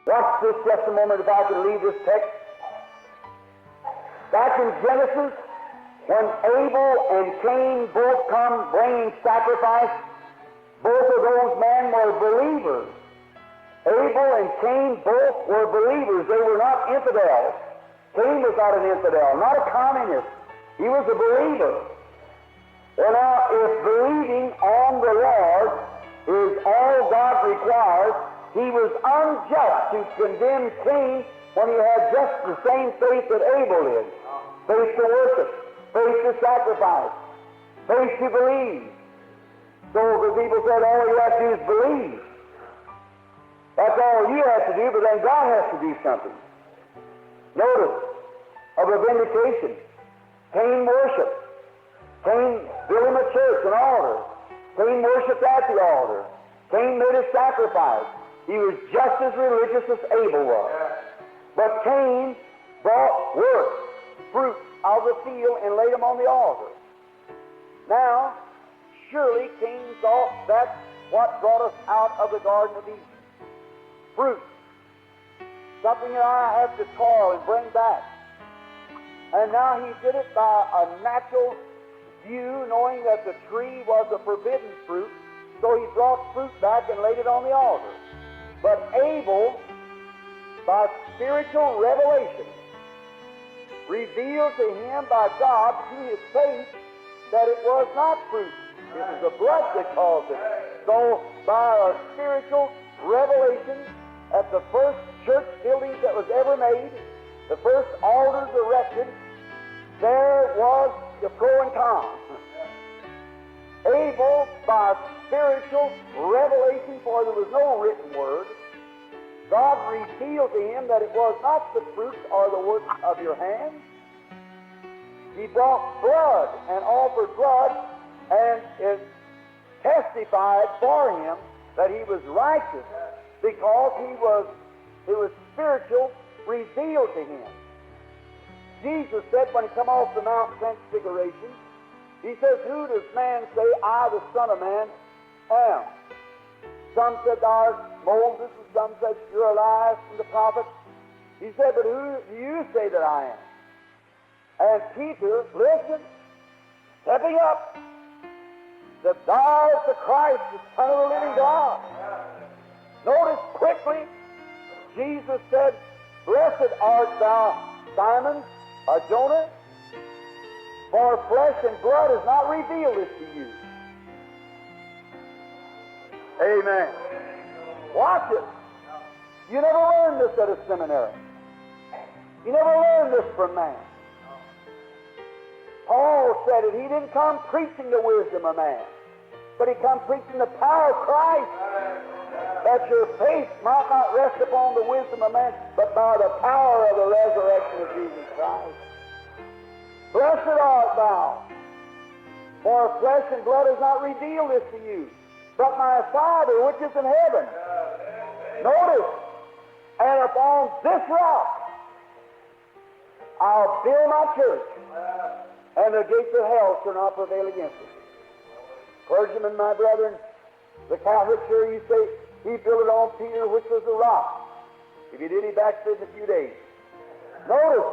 Watch this just a moment if I could leave this text. Back in Genesis, when Abel and Cain both come bringing sacrifice, both of those men were believers. Abel and Cain both were believers. They were not infidels. Cain was not an infidel, not a communist. He was a believer. Well, now, if believing on the Lord is all God requires, He was unjust to condemn Cain when he had just the same faith that Abel did. Faith to worship, faith to sacrifice, faith to believe. So the people said, all you have to do is believe. That's all you have to do, but then God has to do something. Notice, of a vindication. Cain worshiped. Cain built him a church, an altar. Cain worshiped at the altar. Cain made a sacrifice. He was just as religious as Abel was. But Cain brought fruit out of the field and laid them on the altar. Now, surely Cain thought that's what brought us out of the Garden of Eden. Fruit. Something that I have to toil and bring back. And now he did it by a natural view, knowing that the tree was a forbidden fruit, so he brought fruit back and laid it on the altar. But Abel, by spiritual revelation, revealed to him by God through his faith that it was not fruit. It was the blood that caused it. So, by a spiritual revelation, at the first church buildings that was ever made, the first altars erected, there was the pro and con. Abel, by spiritual revelation, for there was no written word, God revealed to him that it was not the fruit or the work of your hands. He brought blood and offered blood, and it testified for him that he was righteous because it was spiritual revealed to him. Jesus said when he come off the Mount Transfiguration, he says, who does man say I, the Son of Man, am? Some said thou art Moses, and some said you're Elias and the prophet. He said, but who do you say that I am? And Peter, listen, stepping up, that thou art the Christ, the Son of the living God. Notice quickly, Jesus said, blessed art thou, Simon, or Jonah, for flesh and blood has not revealed this to you. Amen. Watch it. You never learned this at a seminary. You never learned this from man. Paul said it. He didn't come preaching the wisdom of man, but he come preaching the power of Christ, that your faith might not rest upon the wisdom of man, but by the power of the resurrection of Jesus Christ. Blessed art thou, for flesh and blood has not revealed this to you, but my Father which is in heaven. Notice, and upon this rock I'll build my church, and the gates of hell shall not prevail against it. Clergymen, my brethren, the Catholic sure you say he built it on Peter, which was a rock. If he did, he backslid in a few days. Notice,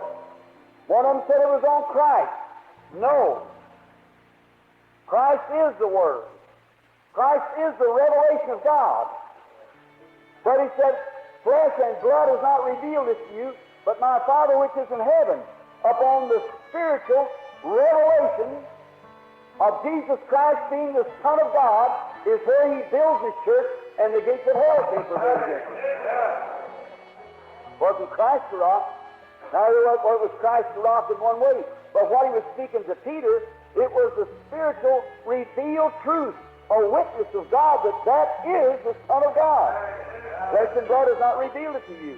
one of them said it was on Christ. No. Christ is the Word. Christ is the revelation of God. But he said, flesh and blood has not revealed this to you, but my Father which is in heaven. Upon the spiritual revelation of Jesus Christ being the Son of God is where he builds his church, and the gates of hell can't prevail against it. Wasn't Christ the rock? Now, it was Christ the rock in one way, but what he was speaking to Peter, it was the spiritual revealed truth, a witness of God that is the Son of God. Flesh and blood has not revealed it to you,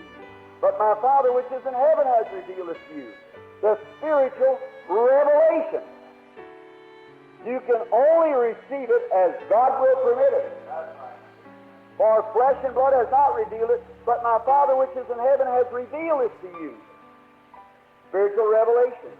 but my Father which is in heaven has revealed it to you. The spiritual revelation. You can only receive it as God will permit it. For flesh and blood has not revealed it, but my Father which is in heaven has revealed it to you. Spiritual revelation.